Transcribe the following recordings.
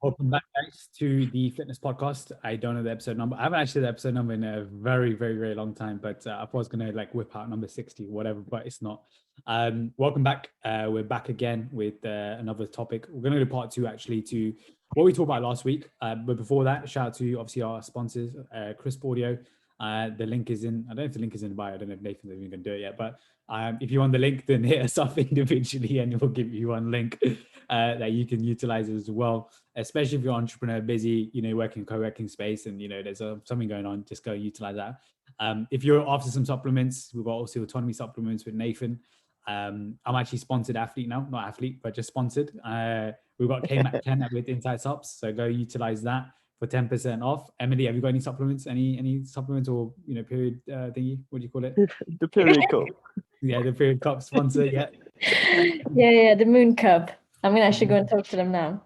Welcome back, guys, to the fitness podcast. I don't know the episode number. I haven't actually the episode number in a very, very, very long time, but I thought I was gonna like whip out number 60 or whatever, but it's not. Welcome back. We're back again with another topic. We're gonna do part two actually to what we talked about last week. But before that, shout out to obviously our sponsors, Crisp Audio. The link is in. I don't know if the link is in the bio. I don't know if Nathan's even gonna do it yet, but if you want the link, then hit us up individually, and we'll give you one link that you can utilize as well. Especially if you're an entrepreneur, busy, working in co-working space, and there's something going on, just go utilize that. If you're after some supplements, we've got also autonomy supplements with Nathan. I'm actually sponsored athlete now, not athlete, but just sponsored. We've got KMAC 10 with Inside Subs, so go utilize that for 10% off. Emily, have you got any supplements? Any supplements or period thingy? What do you call it? The period cup. Yeah, the period cup sponsor. Yeah. Yeah, the Moon Cup. I'm gonna actually go and talk to them now.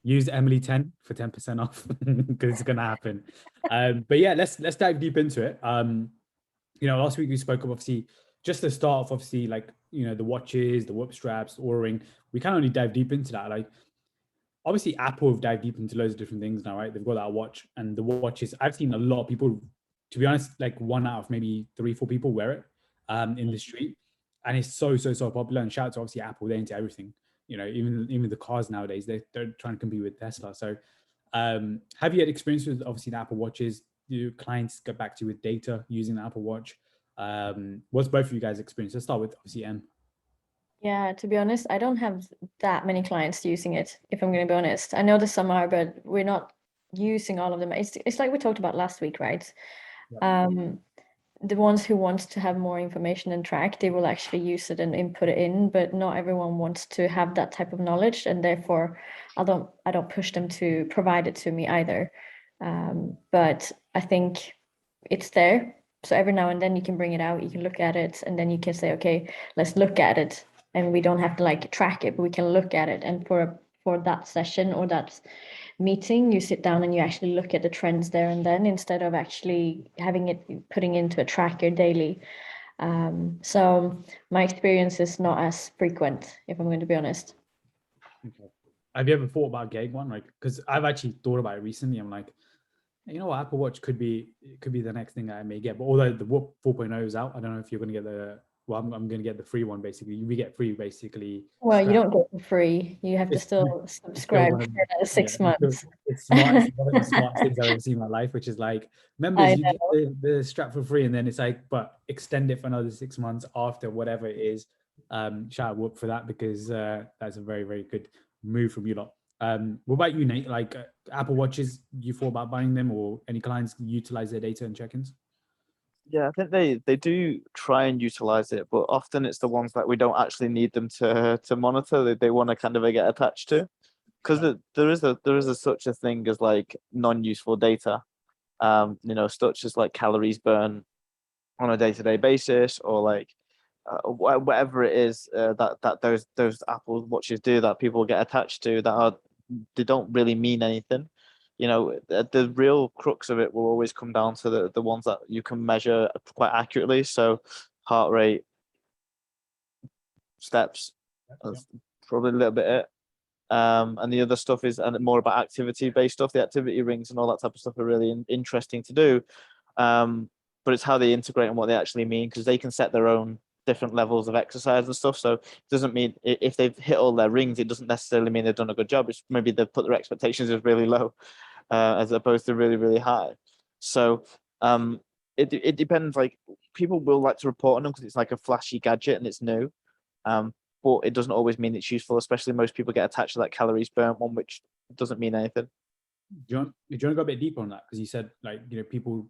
Use Emily 10 for 10% off because it's gonna happen. But yeah, let's dive deep into it. Last week we spoke of obviously just the start of obviously like the watches, the whip straps, the Oura Ring. We can only dive deep into that. Like obviously Apple have dived deep into loads of different things now, right? They've got that watch, and the watches. I've seen a lot of people, to be honest, like 1 out of maybe 3-4 people wear it in the street, and it's so popular. And shout out to obviously Apple, they're into everything. Even the cars nowadays, they're trying to compete with Tesla. So have you had experience with obviously the Apple Watches? Do clients get back to you with data using the Apple Watch? What's both of you guys' experience? Let's start with obviously M. Yeah, to be honest, I don't have that many clients using it, if I'm going to be honest. I know that some are, but we're not using all of them. It's like we talked about last week, right? Yeah. The ones who want to have more information and track, they will actually use it and input it in, but not everyone wants to have that type of knowledge, and therefore I don't push them to provide it to me either. But I think it's there. So every now and then you can bring it out, you can look at it, and then you can say, okay, let's look at it. And we don't have to like track it, but we can look at it. And for that session or that meeting, you sit down and you actually look at the trends there and then, instead of actually putting into a tracker daily. So my experience is not as frequent, if I'm going to be honest. Okay. Have you ever thought about getting one? Like, because I've actually thought about it recently. I'm like, what, Apple Watch could be the next thing I may get. But although the Whoop 4.0 is out, I don't know if you're going to get I'm going to get the free one, basically. We get free, basically. Well, you don't get it free. You have to still subscribe for 6 months. It's smart. It's one of the smartest things I've ever seen in my life, which is like, members, you get the strap for free, and then it's like, but extend it for another 6 months after whatever it is. Shout out Whoop for that, because that's a very, very good move from you lot. What about you, Nate? Like Apple Watches, you thought about buying them, or any clients utilize their data and check-ins? Yeah, I think they do try and utilize it, but often it's the ones that we don't actually need them to monitor. They want to kind of get attached to, because there is such a thing as like non-useful data, such as like calories burn on a day-to-day basis, or like whatever it is that those Apple Watches do that people get attached to, they don't really mean anything. The real crux of it will always come down to the ones that you can measure quite accurately. So heart rate, steps, that's probably a little bit it. And the other stuff is more about activity-based stuff. The activity rings and all that type of stuff are really interesting to do. But it's how they integrate and what they actually mean, because they can set their own different levels of exercise and stuff. So it doesn't mean if they've hit all their rings, it doesn't necessarily mean they've done a good job. It's maybe they've put their expectations as really low, as opposed to really, really high. So it depends. Like, people will like to report on them because it's like a flashy gadget and it's new. But it doesn't always mean it's useful, especially most people get attached to that calories burn one, which doesn't mean anything. Do you want to go a bit deeper on that? Because you said, like, people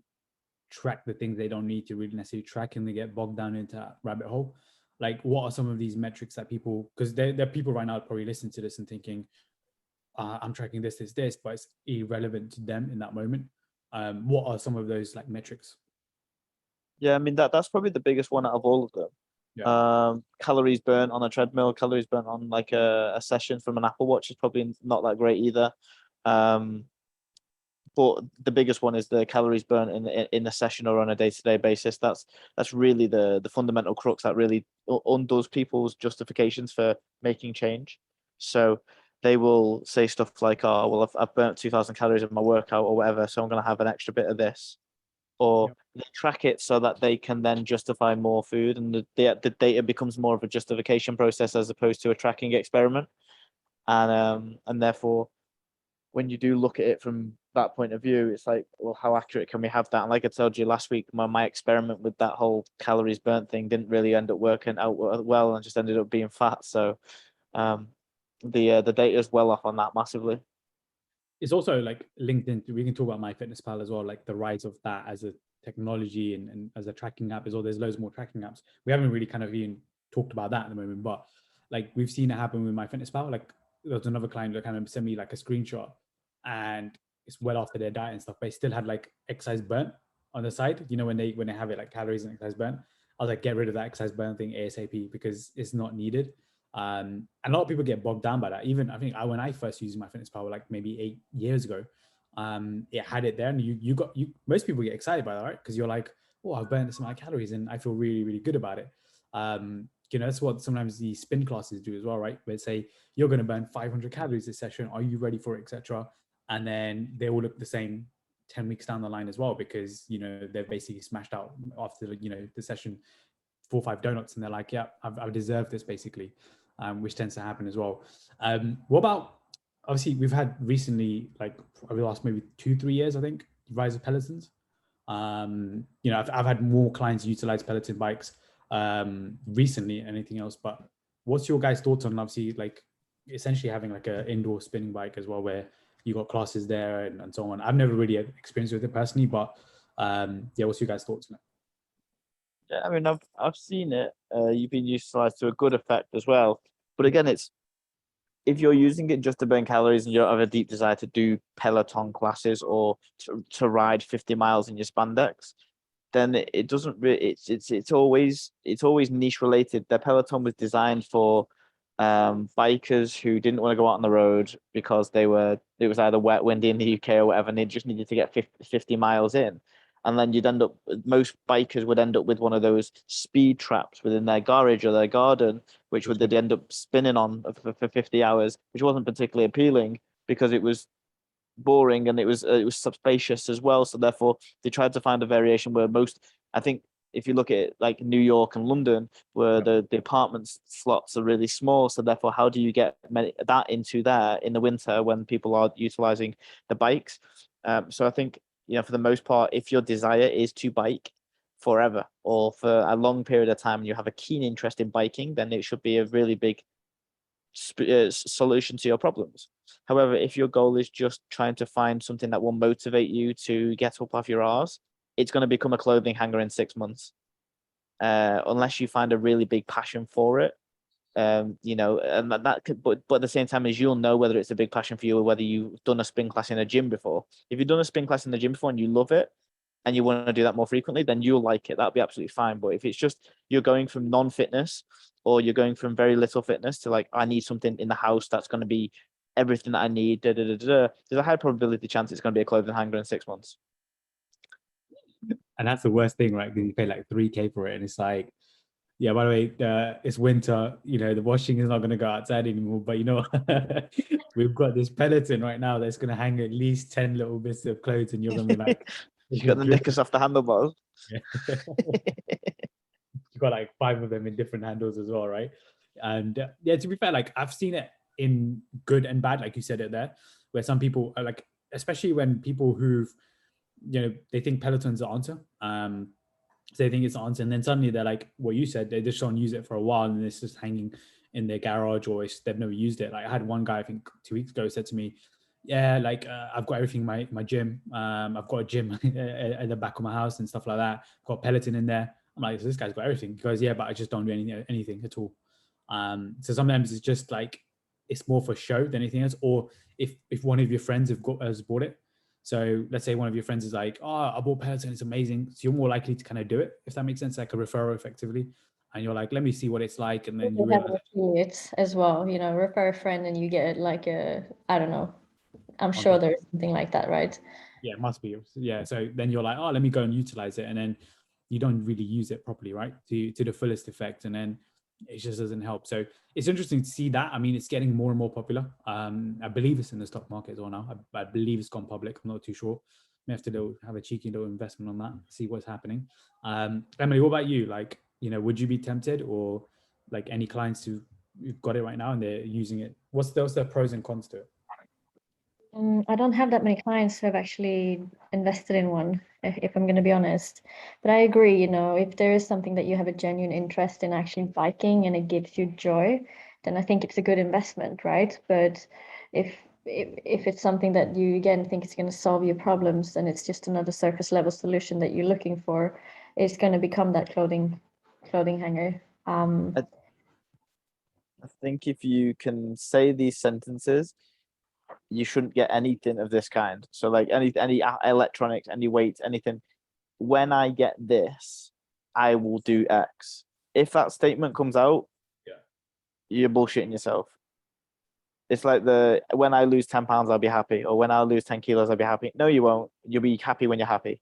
track the things they don't need to really necessarily track, and they get bogged down into that rabbit hole. Like, what are some of these metrics that people, because there are people right now probably listening to this and thinking, I'm tracking this, but it's irrelevant to them in that moment. What are some of those like metrics? Yeah, I mean, that's probably the biggest one out of all of them. Yeah. Calories burnt on a treadmill, calories burnt on like a session from an Apple Watch is probably not that great either. But the biggest one is the calories burnt in a session or on a day-to-day basis. That's really the fundamental crux that really undoes people's justifications for making change. So they will say stuff like, "Oh, well, I've burnt 2,000 calories in my workout or whatever, so I'm going to have an extra bit of this." Or Yep. they track it so that they can then justify more food, and the data becomes more of a justification process as opposed to a tracking experiment. And therefore, when you do look at it from that point of view, it's like, well, how accurate can we have that? And like I told you last week, my experiment with that whole calories burnt thing didn't really end up working out well, and just ended up being fat. So the data is well off on that massively. It's also like linked into, we can talk about MyFitnessPal as well, like the rise of that as a technology and as a tracking app as well. There's loads more tracking apps. We haven't really kind of even talked about that at the moment, but like we've seen it happen with MyFitnessPal. Like there was another client that kind of sent me like a screenshot, and it's well after their diet and stuff, but they still had like exercise burn on the side. You know, when they have it like calories and exercise burn, I was like, get rid of that exercise burn thing ASAP because it's not needed. And a lot of people get bogged down by that. Even I think when I first used MyFitnessPal, like maybe 8 years ago, it had it there, and you most people get excited by that, right? Because you're like, oh, I've burned this amount of calories and I feel really, really good about it. You know, that's what sometimes the spin classes do as well, right? Where say you're going to burn 500 calories this session. Are you ready for it, etc.? And then they all look the same 10 weeks down the line as well, because you know they're basically smashed out after the session 4 or 5 donuts, and they're like, yeah, I've deserved this basically. Which tends to happen as well. What about, obviously we've had recently, like over the last maybe 2-3 years, I think, rise of Pelotons. I've had more clients utilize Peloton bikes recently than anything else, but what's your guys' thoughts on obviously like essentially having like an indoor spinning bike as well, where you got classes there and so on? I've never really experienced with it personally, but yeah, what's your guys' thoughts on it? Yeah, I mean, I've seen it. You've been utilized to a good effect as well. But again, it's if you're using it just to burn calories and you don't have a deep desire to do Peloton classes or to ride 50 miles in your spandex, then it doesn't really. It's always niche related. The Peloton was designed for bikers who didn't want to go out on the road because it was either wet, windy in the UK or whatever, and they just needed to get 50 miles in. And then most bikers would end up with one of those speed traps within their garage or their garden, which they'd end up spinning on for 50 hours, which wasn't particularly appealing because it was boring, and it was spacious as well. So therefore, they tried to find a variation where I think, if you look at it, like New York and London, where the apartment slots are really small. So therefore, how do you get that into there in the winter when people are utilizing the bikes? So I think, for the most part, if your desire is to bike forever or for a long period of time and you have a keen interest in biking, then it should be a really big solution to your problems. However, if your goal is just trying to find something that will motivate you to get up off your arse, it's going to become a clothing hanger in 6 months, unless you find a really big passion for it. And that could, but at the same time, as you'll know whether it's a big passion for you or whether you've done a spin class in a gym before. If you've done a spin class in the gym before and you love it and you want to do that more frequently, then you'll like it. That'll be absolutely fine. But if it's just you're going from non-fitness or you're going from very little fitness to like, I need something in the house that's going to be everything that I need, there's a high probability chance it's going to be a clothing hanger in 6 months. And that's the worst thing, right? Because you pay like 3K for it, and it's like, yeah, by the way, it's winter, the washing is not going to go outside anymore, but we've got this Peloton right now that's going to hang at least 10 little bits of clothes, and you're going to be like, you got the knickers off the handlebars. Yeah. You got like 5 of them in different handles as well, right? And yeah, to be fair, like I've seen it in good and bad, like you said it there, where some people are like, especially when people who've, they think Peloton's the answer. So they think it's the answer, and then suddenly they're like, what you said, they just don't use it for a while, and it's just hanging in their garage, or they've never used it. Like I had one guy, I think 2 weeks ago, said to me, yeah, like I've got everything in my gym. I've got a gym at the back of my house and stuff like that. I've got Peloton in there. I'm like, so this guy's got everything. He goes, yeah, but I just don't do anything at all. So sometimes it's just like, it's more for show than anything else. Or if one of your friends has bought it. So let's say one of your friends is like, oh, I bought Peloton, it's amazing. So you're more likely to kind of do it, if that makes sense, like a referral effectively. And you're like, let me see what it's like. And then you realize affiliates as well, refer a friend and you get like I don't know. I'm sure there's something like that, right? Yeah, it must be. Yeah. So then you're like, oh, let me go and utilize it. And then you don't really use it properly, right? To the fullest effect. And then it just doesn't help. So it's interesting to see that. I mean, it's getting more and more popular. I believe it's in the stock market as well now. I believe it's gone public. I'm not too sure. May have to have a cheeky little investment on that, see what's happening. Emily, what about you? Like, would you be tempted, or like any clients who've got it right now and they're using it? What's the pros and cons to it? I don't have that many clients who have actually invested in one, if I'm going to be honest. But I agree, if there is something that you have a genuine interest in actually biking and it gives you joy, then I think it's a good investment, right? But if it's something that you again think is going to solve your problems, then it's just another surface level solution that you're looking for, it's going to become that clothing hanger. I think if you can say these sentences, you shouldn't get anything of this kind. So like any electronics, any weights, anything. When I get this, I will do X. If that statement comes out, you're bullshitting yourself. It's like when I lose 10 pounds, I'll be happy, or when I lose 10 kilos, I'll be happy. No, you won't. You'll be happy when you're happy.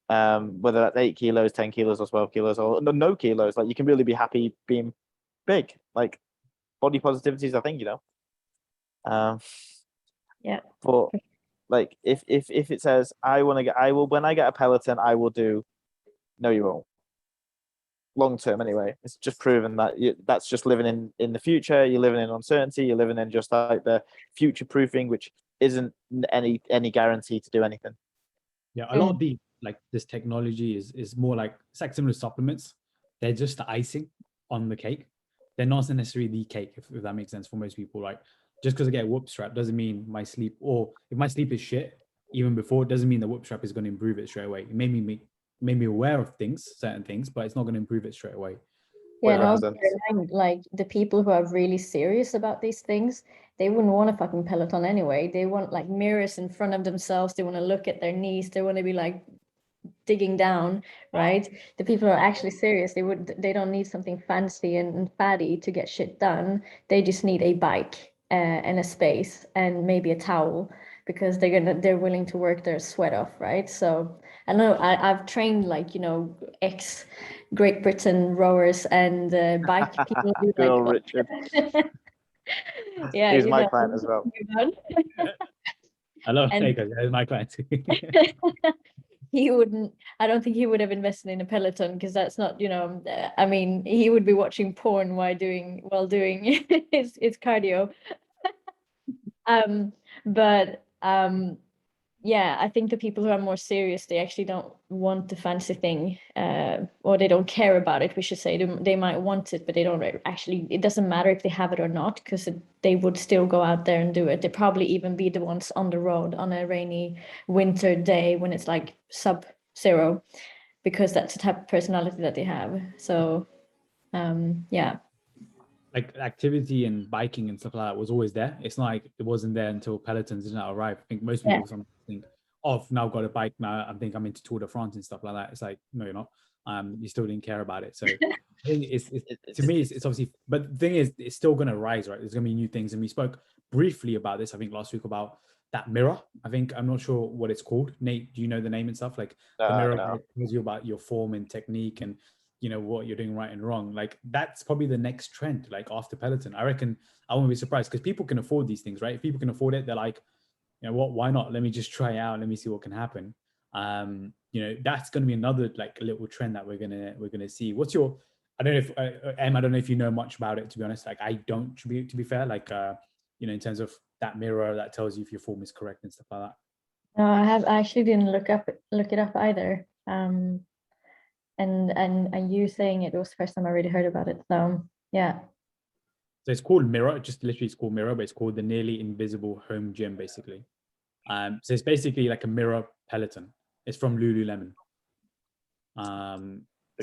Whether that's 8 kilos, 10 kilos, or 12 kilos, or no kilos, like you can really be happy being big. Like body positivity is a thing, Yeah. But like if it says when I get a Peloton, I will do. No, you won't. Long term, anyway. It's just proven that that's just living in the future. You're living in uncertainty. You're living in just like the future proofing, which isn't any guarantee to do anything. Yeah, a lot of this technology is more like, it's like similar supplements. They're just the icing on the cake. They're not necessarily the cake, if that makes sense for most people. Like, just because I get a whoop strap doesn't mean my sleep, or if my sleep is shit even before, it doesn't mean the whoop strap is going to improve it straight away. It made me aware of certain things, but it's not going to improve it straight away. Yeah, and also like the people who are really serious about these things, they wouldn't want a fucking Peloton anyway. They want like mirrors in front of themselves. They want to look at their knees. They want to be like digging down, right? The people who are actually serious, they don't need something fancy and fatty to get shit done. They just need a bike and a space and maybe a towel, because they're willing to work their sweat off, right? So I know I've trained like ex Great Britain rowers and bike people who Good old like Richard. yeah, He's my client as well. I love And- Faker. He's my client. I don't think he would have invested in a Peloton, because that's not, I mean, he would be watching porn while doing his cardio. But yeah, I think the people who are more serious, they actually don't want the fancy thing, or they don't care about it, we should say. They might want it, but they don't actually, it doesn't matter if they have it or not, because they would still go out there and do it. They probably even be the ones on the road on a rainy winter day when it's like sub-zero, because that's the type of personality that they have. So yeah. Like activity and biking and stuff like that was always there. It's not like it wasn't there until Pelotons didn't arrive. I think most people think, oh, I've now got a bike now. I think I'm into Tour de France and stuff like that. It's like, no, you're not. You still didn't care about it. So I think to me, it's obviously, but the thing is, it's still going to rise, right? There's going to be new things. And we spoke briefly about this, I think last week, about that mirror. I'm not sure what it's called. Nate, do you know the name and stuff? Like the mirror tells you about your form and technique and what you're doing right and wrong. Like that's probably the next trend, like after Peloton. I reckon I won't be surprised, because people can afford these things, right? If people can afford it, they're like, what, why not? Let me just try it out. Let me see what can happen. That's going to be another like little trend that we're gonna see. What's your, I don't know if Em, I don't know if you know much about it, to be honest. Like I don't, to be fair, like in terms of that mirror that tells you if your form is correct and stuff like that. No, I actually didn't look it up either. And you saying it was the first time I really heard about it. So yeah. So it's called Mirror, just literally it's called Mirror, but it's called the Nearly Invisible Home Gym, basically. So it's basically like a mirror Peloton. It's from Lululemon. So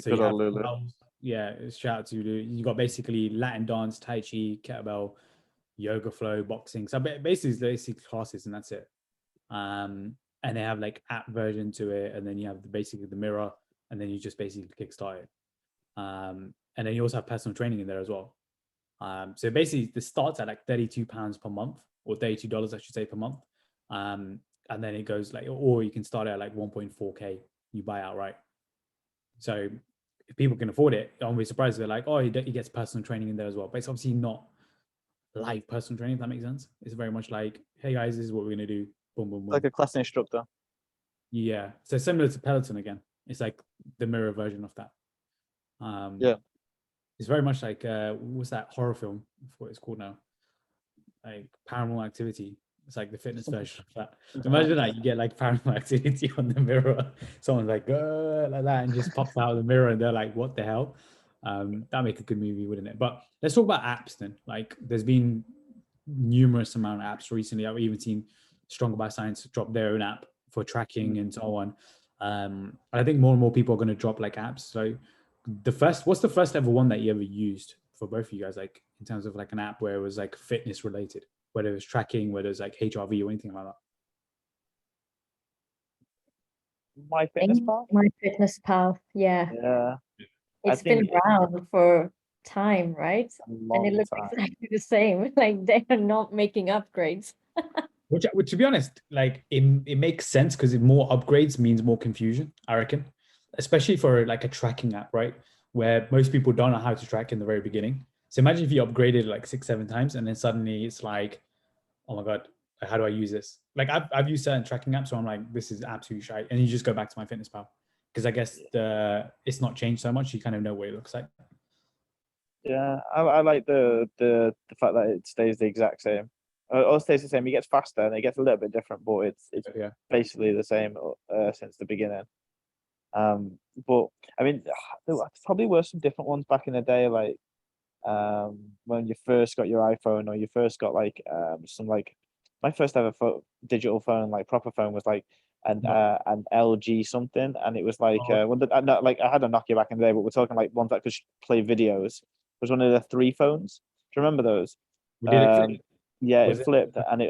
you have, yeah, shout out to Lulu. You got basically Latin dance, Tai Chi, kettlebell, yoga flow, boxing. So basically classes, and that's it. And they have like app version to it, and then you have basically the mirror, and then you just basically kickstart it. And then you also have personal training in there as well. So basically, this starts at like £32 per month, or $32, I should say, per month. And then it goes like, or you can start at like 1.4K, you buy outright. So if people can afford it, I'm be surprised. They're like, oh, he gets personal training in there as well. But it's obviously not live personal training, if that makes sense. It's very much like, hey guys, this is what we're gonna do. Boom, boom, boom. Like a class instructor. Yeah. So similar to Peloton again. It's like the mirror version of that. Yeah. It's very much like what's that horror film? I forgot what it's called now. Like Paranormal Activity. It's like the fitness version of that. Imagine that you get like Paranormal Activity on the mirror. Someone's like that and just pops out of the mirror and they're like, what the hell? That'd make a good movie, wouldn't it? But let's talk about apps then. Like there's been numerous amount of apps recently. I've even seen Stronger by Science drop their own app for tracking and so on. I think more and more people are going to drop like apps. So what's the first ever one that you ever used for both of you guys, like in terms of like an app where it was like fitness related, whether it was tracking, whether it's like HRV or anything like that? MyFitnessPal. MyFitnessPal, yeah. Yeah. It's been around for time, right? And it looks exactly the same. Like they are not making upgrades. Which, to be honest, like it makes sense because more upgrades means more confusion, I reckon, especially for like a tracking app, right? Where most people don't know how to track in the very beginning. So imagine if you upgraded like 6-7 times and then suddenly it's like, oh my God, how do I use this? Like I've used certain tracking apps, so I'm like, this is absolute shite. And you just go back to MyFitnessPal because I guess it's not changed so much. You kind of know what it looks like. Yeah, I like the fact that it stays the exact same. Or stays the same. It gets faster and it gets a little bit different, but it's basically the same since the beginning. But I mean, there probably were some different ones back in the day, like when you first got your iPhone or you first got like some like my first ever digital phone, like proper phone, was like an LG something, and it was like not like I had a Nokia back in the day, but we're talking like ones that could play videos. It was one of the 3 phones. Do you remember those? Did it flip? Yeah, it flipped, and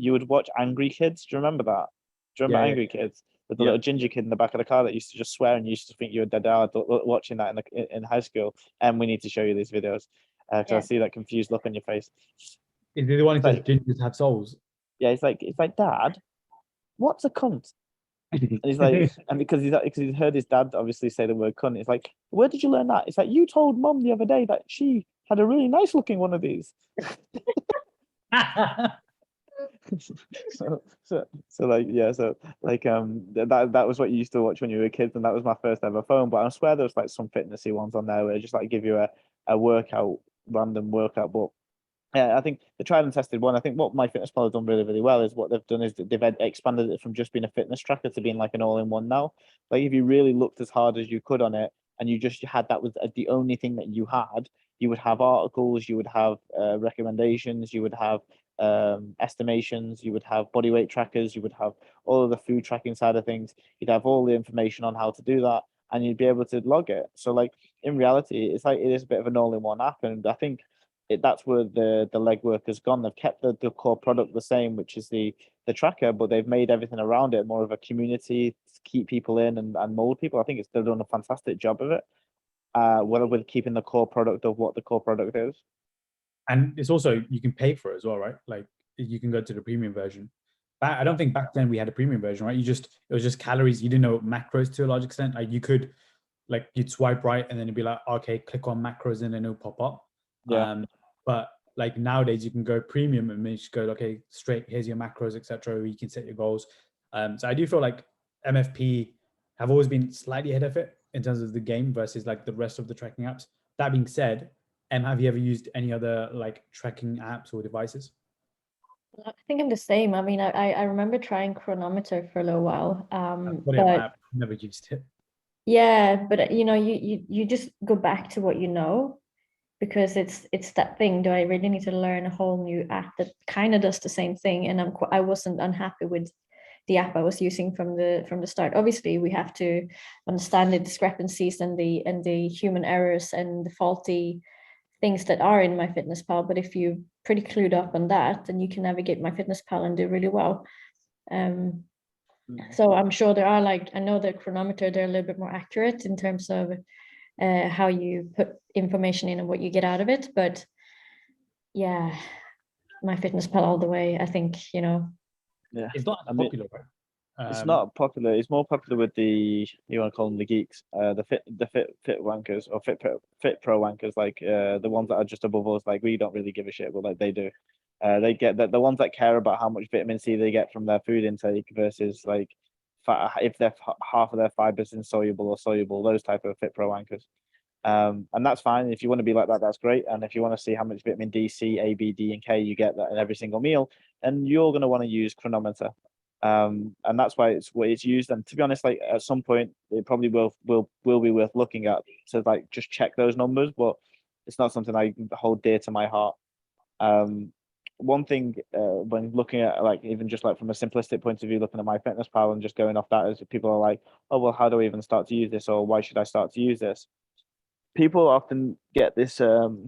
you would watch Angry Kids. Do you remember that? Do you remember Angry Kids? With the little ginger kid in the back of the car that used to just swear and you used to think you were dead out watching that in high school. And we need to show you these videos because I see that confused look on your face. Is it the one that says gingers have souls? Yeah, it's like, Dad, what's a cunt? And he's like, and because he's heard his dad obviously say the word cunt. It's like, where did you learn that? It's like, you told Mum the other day that she had a really nice looking one of these. so that was what you used to watch when you were kids, and that was my first ever phone. But I swear there was like some fitnessy ones on there where just like give you a random workout. But yeah, I think the tried and tested one. I think what MyFitnessPal has done really, really well is what they've done is they've expanded it from just being a fitness tracker to being like an all-in-one now. Like if you really looked as hard as you could on it, and you had that was the only thing that you had, you would have articles, you would have recommendations, you would have estimations, you would have body weight trackers, you would have all of the food tracking side of things, you'd have all the information on how to do that, and you'd be able to log it. So like in reality, it's like it is a bit of an all-in-one app, and I think that's where the legwork has gone. They've kept the core product the same, which is the tracker, but they've made everything around it more of a community to keep people in and mold people. I think they've done a fantastic job of it, with keeping the core product of what the core product is. And it's also, you can pay for it as well, right? Like you can go to the premium version. I don't think back then we had a premium version, right? It was just calories. You didn't know macros to a large extent. Like you'd swipe right and then it'd be like, okay, click on macros and then it'll pop up. Yeah. But like nowadays you can go premium and then you just go, okay, straight, here's your macros, etc. You can set your goals. So I do feel like MFP have always been slightly ahead of it in terms of the game versus like the rest of the tracking apps. That being said, have you ever used any other like tracking apps or devices? I think I'm the same. I mean, I remember trying Chronometer for a little while. But I've never used it. Yeah, but you just go back to what you know, because it's that thing. Do I really need to learn a whole new app that kind of does the same thing? And I wasn't unhappy with the app I was using from the start. Obviously, we have to understand the discrepancies and the human errors and the faulty things that are in MyFitnessPal. But if you're pretty clued up on that, then you can navigate MyFitnessPal and do really well. So I'm sure there are I know the Chronometer, they're a little bit more accurate in terms of how you put information in and what you get out of it. But yeah, MyFitnessPal all the way. I think Yeah, it's not popular, right? It's not popular. It's more popular with you want to call them the geeks, the fit wankers or fit pro wankers, like the ones that are just above us. Like we don't really give a shit, but like they do. They get the ones that care about how much vitamin C they get from their food intake versus like if they're half of their fibers insoluble or soluble. Those type of fit pro wankers. And that's fine. If you want to be like that, that's great. And if you want to see how much vitamin D, C, A, B, D, and K you get that in every single meal, then you're going to want to use Chronometer. And that's why it's used. And to be honest, like at some point, it probably will be worth looking at to like just check those numbers. But it's not something I hold dear to my heart. One thing when looking at like even just like from a simplistic point of view, looking at MyFitnessPal and just going off that is people are like, oh well, how do I even start to use this, or why should I start to use this? People often get this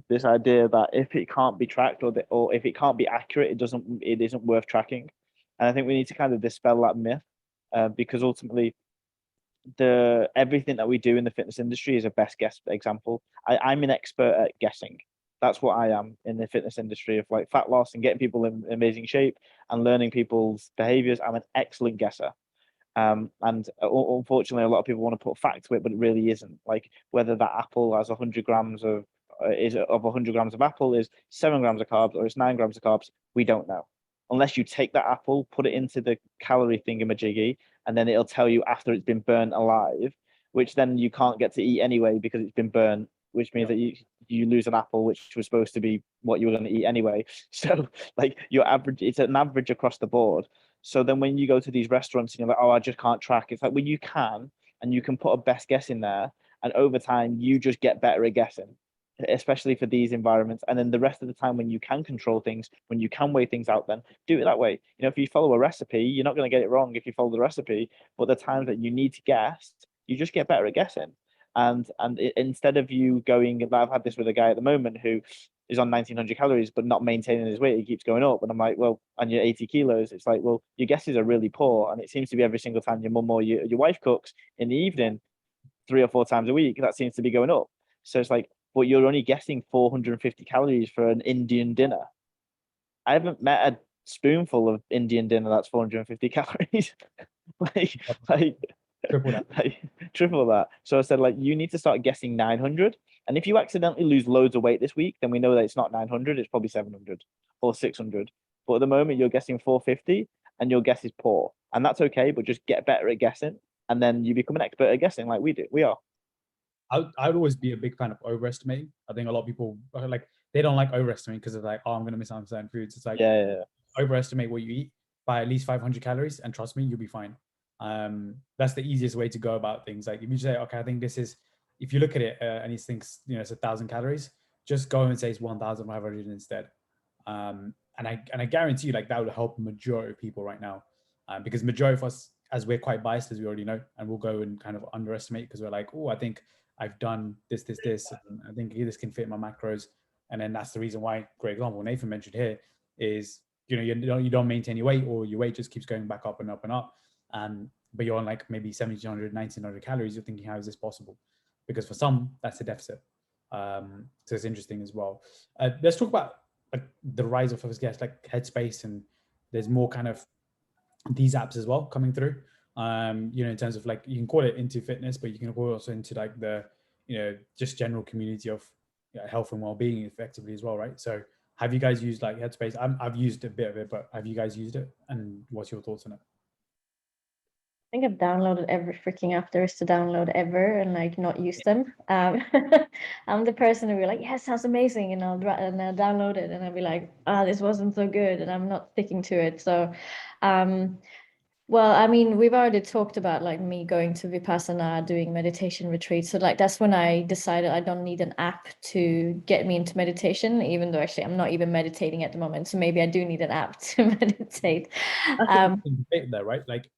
this idea that if it can't be tracked or if it can't be accurate, it isn't worth tracking. And I think we need to kind of dispel that myth because ultimately everything that we do in the fitness industry is a best guess example. I'm an expert at guessing. That's what I am in the fitness industry of like fat loss and getting people in amazing shape and learning people's behaviors. I'm an excellent guesser. And unfortunately, a lot of people want to put fact to it, but it really isn't. Like whether that apple has 100 grams of 100 grams of apple is 7 grams of carbs or it's 9 grams of carbs, we don't know. Unless you take that apple, put it into the calorie thingamajiggy, and then it'll tell you after it's been burnt alive, which then you can't get to eat anyway because it's been burnt, which means that you lose an apple, which was supposed to be what you were going to eat anyway. So like your average, it's an average across the board. So then when you go to these restaurants and you're like, oh, I just can't track. It's like, well, you can, and you can put a best guess in there. And over time, you just get better at guessing, especially for these environments. And then the rest of the time, when you can control things, when you can weigh things out, then do it that way. You know, if you follow a recipe, you're not going to get it wrong if you follow the recipe. But the times that you need to guess, you just get better at guessing. And instead of you going, I've had this with a guy at the moment who is on 1900 calories but not maintaining his weight, he keeps going up, and I'm like, well, and you're 80 kilos, it's like, well, your guesses are really poor, and it seems to be every single time your mum or your wife cooks in the evening 3 or 4 times a week, that seems to be going up. So it's like, but you're only guessing 450 calories for an Indian dinner. I haven't met a spoonful of Indian dinner that's 450 calories. like Triple that. Triple that. So I said, like, you need to start guessing 900. And if you accidentally lose loads of weight this week, then we know that it's not 900, it's probably 700 or 600. But at the moment, you're guessing 450 and your guess is poor. And that's okay, but just get better at guessing. And then you become an expert at guessing like we are. I'd always be a big fan of overestimating. I think a lot of people are like, they don't like overestimating because they're like, oh, I'm going to miss out on certain foods. It's like, overestimate what you eat by at least 500 calories. And trust me, you'll be fine. That's the easiest way to go about things. Like if you say, okay, I think this is, if you look at it and he thinks, you know, it's 1,000 calories, just go and say it's 1,500 instead. And I guarantee you, like, that would help majority of people right now, because majority of us, as we're quite biased, as we already know, and we'll go and kind of underestimate because we're like, oh, I think I've done this, and I think this can fit my macros. And then that's the reason why, great example, Nathan mentioned here is, you know, you don't maintain your weight, or your weight just keeps going back up and up and up. But you're on like maybe 1,700, 1,900 calories. You're thinking, how is this possible? Because for some, that's a deficit. So it's interesting as well. Let's talk about like the rise of, I guess, like Headspace, and there's more kind of these apps as well coming through. You know, in terms of like, you can call it into fitness, but you can call it also into like the, you know, just general community of health and well-being effectively as well, right? So have you guys used like Headspace? I've used a bit of it, but have you guys used it? And what's your thoughts on it? I think I've downloaded every freaking app there is to download ever and like not use them. I'm the person who will be like, yeah, sounds amazing, and I'll download it and I'll be like, this wasn't so good, and I'm not sticking to it. So, well, I mean, we've already talked about like me going to Vipassana, doing meditation retreats. So like that's when I decided I don't need an app to get me into meditation, even though actually I'm not even meditating at the moment. So maybe I do need an app to meditate. There, right? Like,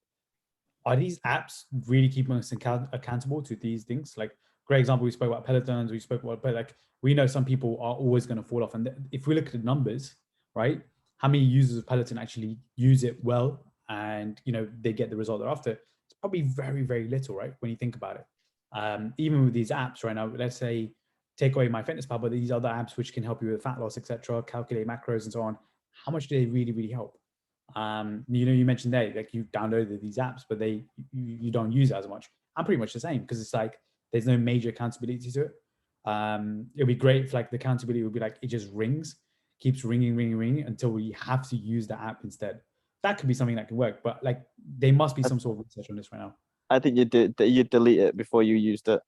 are these apps really keeping us accountable to these things? Like, great example, we spoke about Pelotons, we spoke about, but like, we know some people are always going to fall off. And if we look at the numbers, right, how many users of Peloton actually use it well, and, you know, they get the result they're after? It's probably very, very little, right, when you think about it. Even with these apps right now, let's say, take away MyFitnessPal, but these other apps which can help you with fat loss, etc., calculate macros and so on, how much do they really, really help? You mentioned there, like you downloaded these apps, but you don't use it as much. I'm pretty much the same, because it's like there's no major accountability to it. It'll be great if like the accountability would be like it just rings, keeps ringing until we have to use the app instead. That could be something that can work, but like there must be some sort of research on this right now. I think you delete it before you used it.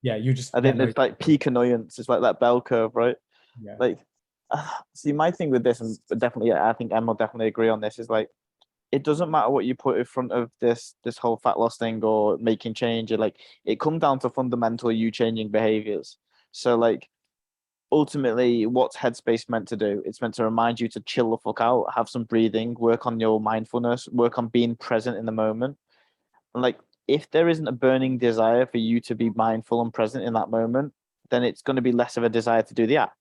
Yeah, you just. I think it's like peak annoyance. It's like that bell curve, right? Yeah. Like, see, my thing with this, and definitely, I think Em will definitely agree on this, is like, it doesn't matter what you put in front of this whole fat loss thing or making change. Like, it comes down to fundamental you changing behaviors. So like, ultimately, what's Headspace meant to do? It's meant to remind you to chill the fuck out, have some breathing, work on your mindfulness, work on being present in the moment. And like, if there isn't a burning desire for you to be mindful and present in that moment, then it's going to be less of a desire to do the app.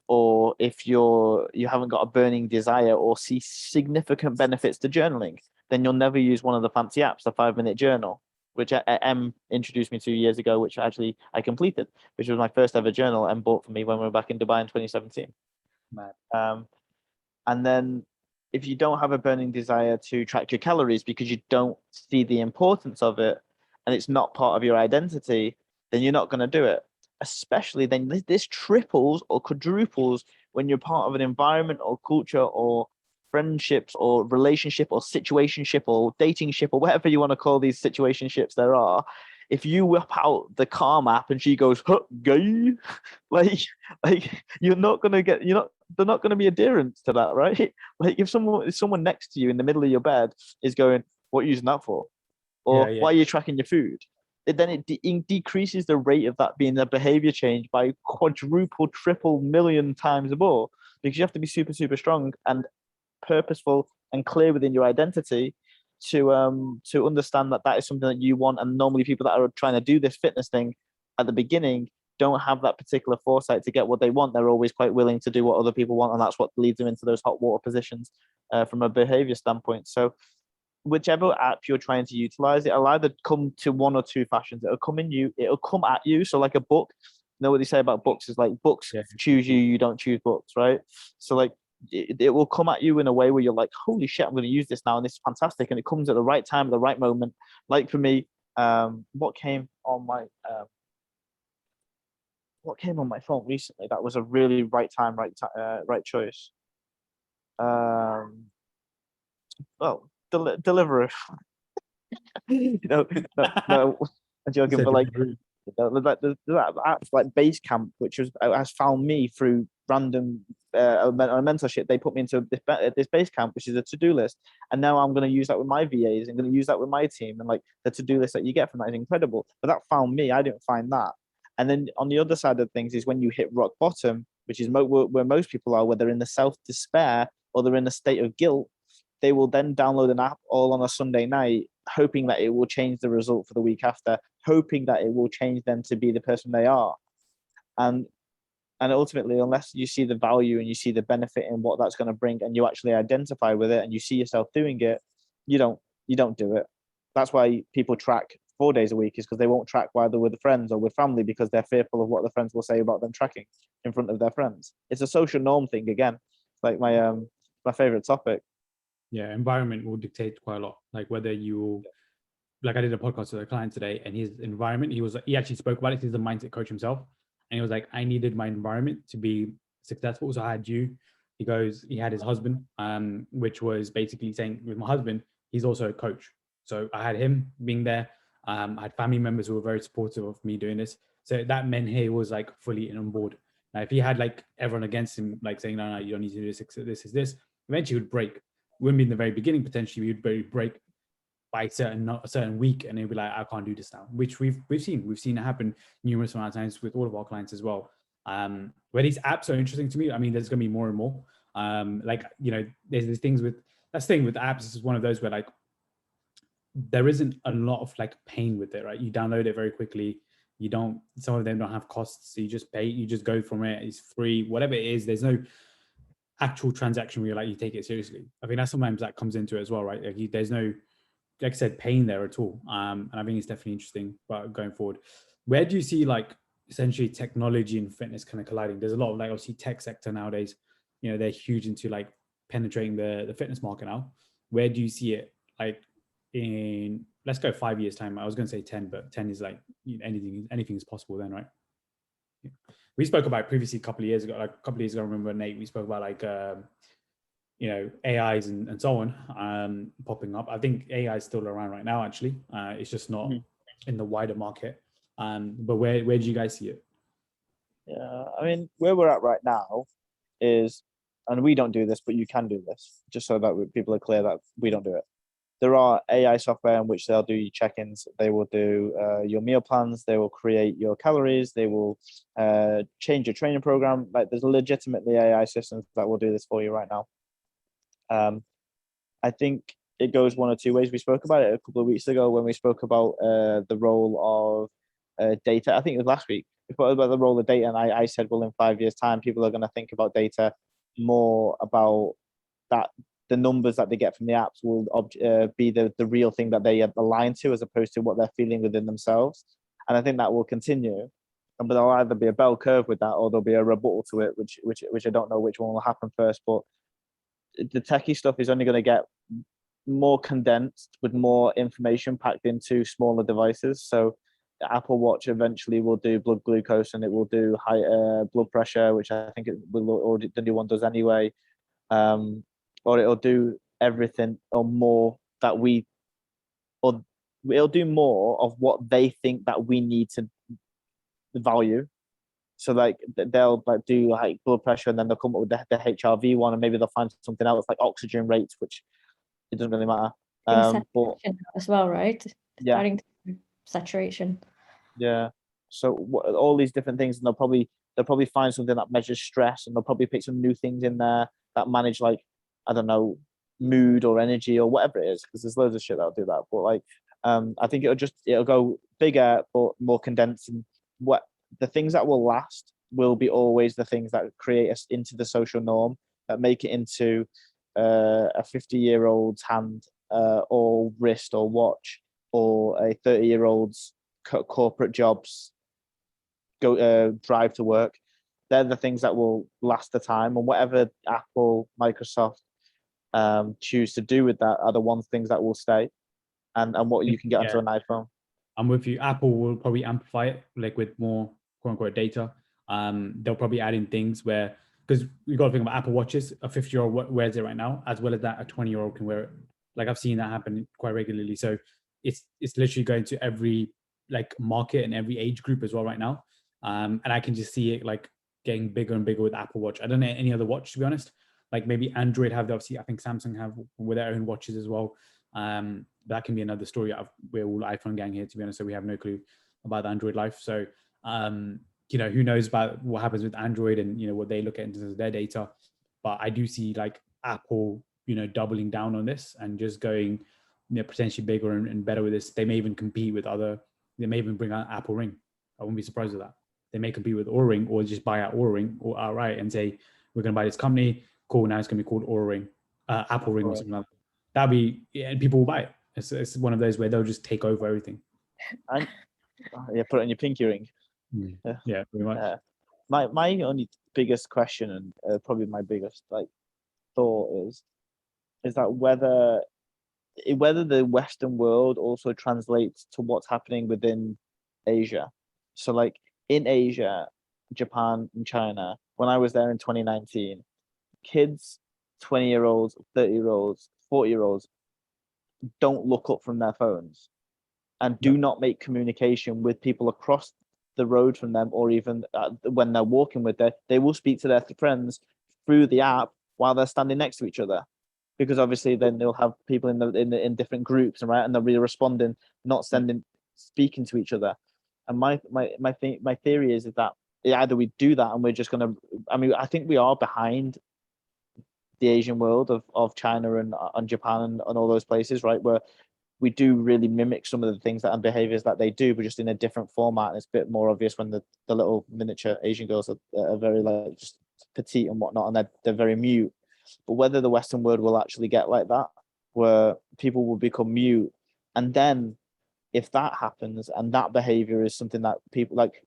Or if you haven't got a burning desire or see significant benefits to journaling, then you'll never use one of the fancy apps, the 5-minute journal, which Em introduced me to years ago, which actually I completed, which was my first ever journal and bought for me when we were back in Dubai in 2017. And then if you don't have a burning desire to track your calories because you don't see the importance of it and it's not part of your identity, then you're not going to do it. Especially then this triples or quadruples when you're part of an environment or culture or friendships or relationship or situationship or datingship or whatever you want to call these situationships there are. If you whip out the Calm app and she goes, huh, gay, like you're not going to get, they're not going to be adherence to that, right? Like if someone next to you in the middle of your bed is going, what are you using that for? Or why are you tracking your food? Then it decreases the rate of that being a behavior change by quadruple, triple, million times more, because you have to be super, super strong and purposeful and clear within your identity to understand that is something that you want. And normally people that are trying to do this fitness thing at the beginning don't have that particular foresight to get what they want. They're always quite willing to do what other people want, and that's what leads them into those hot water positions from a behavior standpoint. So whichever app you're trying to utilize, it'll either come to one or two fashions. It'll come at you. So like a book, you know what they say about books is like books choose you, you don't choose books, right? So like it will come at you in a way where you're like, holy shit, I'm going to use this now and this is fantastic, and it comes at the right time, at the right moment. Like for me, what came on my phone recently that was a really right time, right choice. Deliveroo. No, I'm joking, but like there's apps like Basecamp, which has found me through random mentorship. They put me into this Basecamp, which is a to-do list, and now I'm going to use that with my VAs. I'm going to use that with my team, and like the to-do list that you get from that is incredible. But that found me. I didn't find that. And then on the other side of things is when you hit rock bottom, which is where most people are, where they're in the self-despair or they're in a state of guilt. They will then download an app all on a Sunday night, hoping that it will change the result for the week after, hoping that it will change them to be the person they are. And ultimately, unless you see the value and you see the benefit in what that's going to bring and you actually identify with it and you see yourself doing it, you don't do it. That's why people track 4 days a week, is because they won't track while they're with friends or with family because they're fearful of what the friends will say about them tracking in front of their friends. It's a social norm thing again. Like my favorite topic. Yeah, environment will dictate quite a lot. Like whether you, like I did a podcast with a client today, and his environment, he actually spoke about it. He's a mindset coach himself, and he was like, I needed my environment to be successful, so I had you. He goes, he had his husband, which was basically saying, with my husband, he's also a coach, so I had him being there. I had family members who were very supportive of me doing this, so that meant he was like fully on board. Now, if he had like everyone against him, like saying, no, you don't need to do this, this is this, eventually he would break. Wouldn't be in the very beginning, potentially we would break by a certain week, and it'd be like, I can't do this now, which we've seen it happen numerous amount of times with all of our clients as well. Where these apps are interesting to me, I mean, there's going to be more and more. There's these things with that's the thing with apps. This is one of those where like there isn't a lot of like pain with it, right? You download it very quickly. Some of them don't have costs, so you just pay, you just go from it. It's free, whatever it is. There's no actual transaction where you take it seriously. I think that's sometimes that comes into it as well, right? Like there's no, like I said, pain there at all. And I think it's definitely interesting. But going forward, where do you see like essentially technology and fitness kind of colliding? There's a lot of like obviously tech sector nowadays. They're huge into like penetrating the fitness market now. Where do you see it like in, let's go 5 years time? I was going to say 10, but 10 is like, anything is possible then, right? Yeah. We spoke about previously a couple of years ago, I remember, Nate, we spoke about like, AIs and so on popping up. I think AI is still around right now, actually. It's just not in the wider market. But where do you guys see it? Yeah, I mean, where we're at right now is, and we don't do this, but you can do this, just so that people are clear that we don't do it. There are AI software in which they'll do your check-ins, they will do your meal plans, they will create your calories, they will change your training program. Like, there's legitimately AI systems that will do this for you right now. I think it goes one or two ways. We spoke about it a couple of weeks ago when we spoke about the role of data. I think it was last week. We spoke about the role of data, and I said, well, in 5 years' time, people are going to think about data more about that. The numbers that they get from the apps will be the real thing that they align to, as opposed to what they're feeling within themselves. And I think that will continue. But there'll either be a bell curve with that, or there'll be a rebuttal to it, which I don't know which one will happen first. But the techie stuff is only going to get more condensed with more information packed into smaller devices. So the Apple Watch eventually will do blood glucose, and it will do high blood pressure, which I think it will, or the new one does anyway. Or it'll do everything or more that or it'll do more of what they think that we need to value. So like they'll like do like blood pressure, and then they'll come up with the HRV one, and maybe they'll find something else like oxygen rates, which it doesn't really matter. But as well, right? Yeah. Starting to saturation. Yeah. So all these different things, and they'll probably find something that measures stress, and they'll probably pick some new things in there that manage, like, I don't know, mood or energy or whatever it is, because there's loads of shit that'll do that. But like, I think it'll go bigger but more condensed, and what the things that will last will be always the things that create us into the social norm, that make it into a 50-year-old's hand or wrist or watch, or a 30-year-old's corporate jobs drive to work. They're the things that will last the time, and whatever Apple, Microsoft choose to do with that are the one things that will stay, and what you can get onto an iPhone. I'm with you. Apple will probably amplify it, like with more quote unquote data. They'll probably add in things where, because we got to think about Apple Watches, a 50-year-old wears it right now, as well as that a 20-year-old can wear it. Like, I've seen that happen quite regularly. So it's literally going to every like market and every age group as well right now. And I can just see it like getting bigger and bigger with Apple Watch. I don't know any other watch, to be honest. Like maybe Android have, obviously I think Samsung have with their own watches as well. That can be another story. We're all iPhone gang here, to be honest, so we have no clue about the Android life. So who knows about what happens with Android and what they look at in terms of their data. But I do see like Apple doubling down on this and just going potentially bigger and better with this. They may even compete with they may even bring out Apple Ring. I wouldn't be surprised with that. They may compete with Oura Ring, or just buy out Oura Ring or outright and say, we're going to buy this company. Cool, now it's going to be called Oura Ring, Apple Ring or something like that. That'd be, and people will buy it. It's one of those where they'll just take over everything. And put it on your pinky ring. Yeah, pretty much. My only biggest question, and probably my biggest thought is that whether the Western world also translates to what's happening within Asia. So like in Asia, Japan and China, when I was there in 2019, kids, 20-year-olds, 30-year-olds, 40-year-olds don't look up from their phones and do not make communication with people across the road from them, or even when they're walking with them. They will speak to their friends through the app while they're standing next to each other, because obviously then they'll have people in different groups, right? And they'll be responding, not speaking to each other. And my theory is that either we do that and we're just going to, I think we are behind the Asian world of China and Japan and all those places, right? Where we do really mimic some of the things and behaviors that they do, but just in a different format. And it's a bit more obvious when the little miniature Asian girls are very like just petite and whatnot, and they're very mute. But whether the Western world will actually get like that, where people will become mute, and then if that happens and that behavior is something that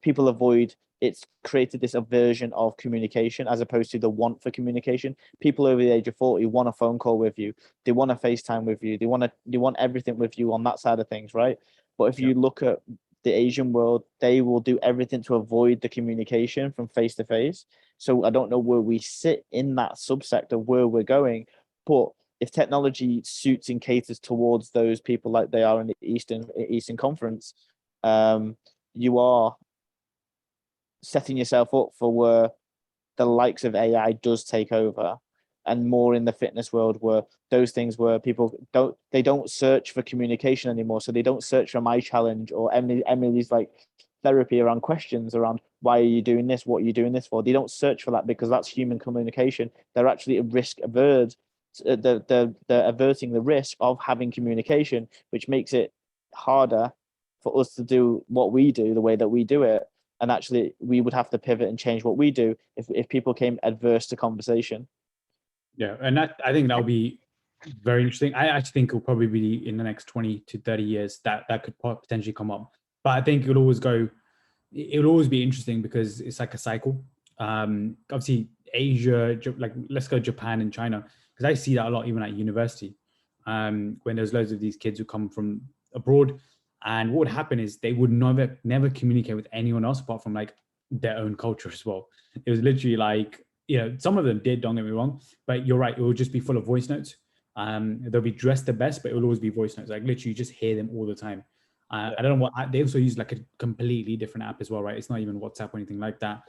people avoid, it's created this aversion of communication as opposed to the want for communication. People over the age of 40 want a phone call with you. They want to FaceTime with you. They want everything with you on that side of things, right? But if you look at the Asian world, they will do everything to avoid the communication from face to face. So I don't know where we sit in that subsector, where we're going, but if technology suits and caters towards those people like they are in the Eastern Conference, you are setting yourself up for where the likes of AI does take over, and more in the fitness world where those things where people don't search for communication anymore. So they don't search for my challenge or Emily's like therapy around questions around why are you doing this? What are you doing this for? They don't search for that because that's human communication. They're actually risk averse. They're averting the risk of having communication, which makes it harder for us to do what we do the way that we do it. And actually, we would have to pivot and change what we do if people came adverse to conversation. Yeah, and I think that'll be very interesting. I actually think it'll probably be in the next 20 to 30 years that could potentially come up. But I think it'll always be interesting because it's like a cycle. Obviously, Asia, like let's go Japan and China, because I see that a lot even at university. When there's loads of these kids who come from abroad, and what would happen is they would never communicate with anyone else apart from like their own culture as well. It was literally like, some of them did, don't get me wrong, but you're right, it will just be full of voice notes. They'll be dressed the best, but it will always be voice notes. Like literally you just hear them all the time. I don't know what they also use, like a completely different app as well, right? It's not even WhatsApp or anything like that.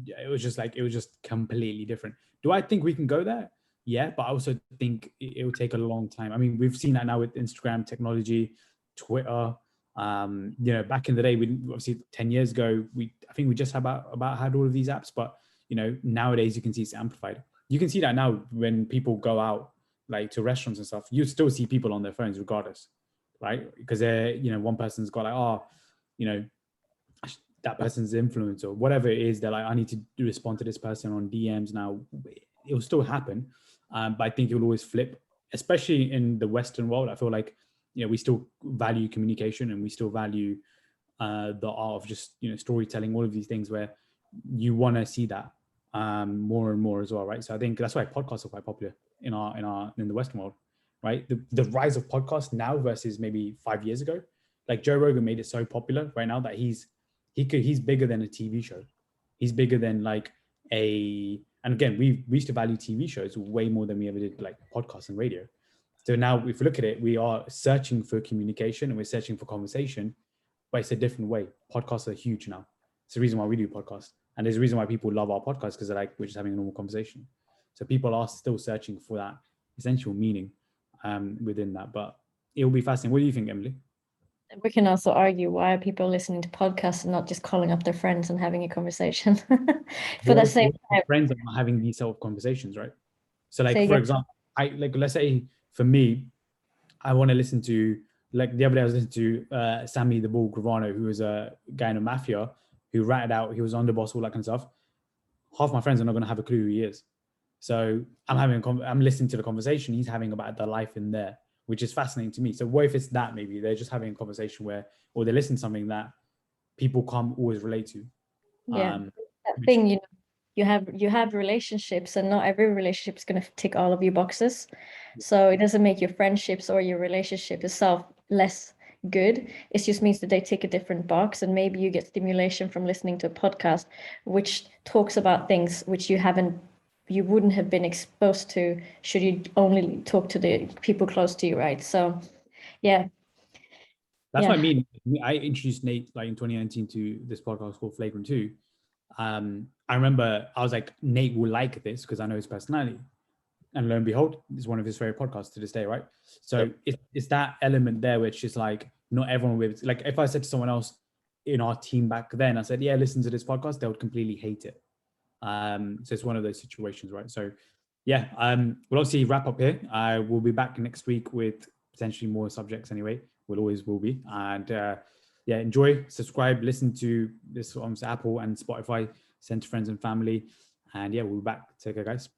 It was just completely different. Do I think we can go there? Yeah, but I also think it will take a long time. I mean, we've seen that now with Instagram technology, Twitter. Back in the day, we obviously 10 years ago, I think we just about had all of these apps, but nowadays you can see it's amplified. You can see that now when people go out like to restaurants and stuff, you still see people on their phones regardless, right? Because they're, one person's got like, that person's influence or whatever it is, they're like, I need to respond to this person on DMs now. It will still happen, but I think it will always flip, especially in the Western world. I feel like, we still value communication and we still value the art of just, storytelling, all of these things where you want to see that more and more as well, right? So I think that's why podcasts are quite popular in the Western world, right? The rise of podcasts now versus maybe 5 years ago, like Joe Rogan made it so popular right now that he's bigger than a TV show. He's bigger than like and again, we used to value TV shows way more than we ever did like podcasts and radio. So now if we look at it, we are searching for communication and we're searching for conversation, but it's a different way. Podcasts are huge now. It's the reason why we do podcasts. And there's a reason why people love our podcast, because they're like, we're just having a normal conversation. So people are still searching for that essential meaning within that. But it will be fascinating. What do you think, Emily? We can also argue, why are people listening to podcasts and not just calling up their friends and having a conversation? For the same time, friends are not having these sort of conversations, right? So like, for example, let's say for me, I want to listen to, like the other day I was listening to Sammy the Bull Gravano, who was a guy in a mafia who ratted out, he was underboss, all that kind of stuff. Half my friends are not going to have a clue who he is. So I'm listening to the conversation he's having about the life in there, which is fascinating to me. So what if it's that maybe they're just having a conversation or they listen to something that people can't always relate to. Yeah, that thing, you have relationships, and not every relationship is going to tick all of your boxes. So it doesn't make your friendships or your relationship itself less good. It just means that they tick a different box, and maybe you get stimulation from listening to a podcast which talks about things which you wouldn't have been exposed to should you only talk to the people close to you, right? So yeah. That's what I mean. I introduced Nate like in 2019 to this podcast called Flagrant 2. I remember I was like, Nate will like this because I know his personality. And lo and behold, it's one of his favorite podcasts to this day, right? So it's that element there, which is like, not everyone with, like, if I said to someone else in our team back then, I said, yeah, listen to this podcast, they would completely hate it. So it's one of those situations, right? So yeah, we'll obviously wrap up here. I will be back next week with potentially more subjects anyway. We'll always will be. And enjoy, subscribe, listen to this on Apple and Spotify, send to friends and family. And yeah, we'll be back. Take care, guys.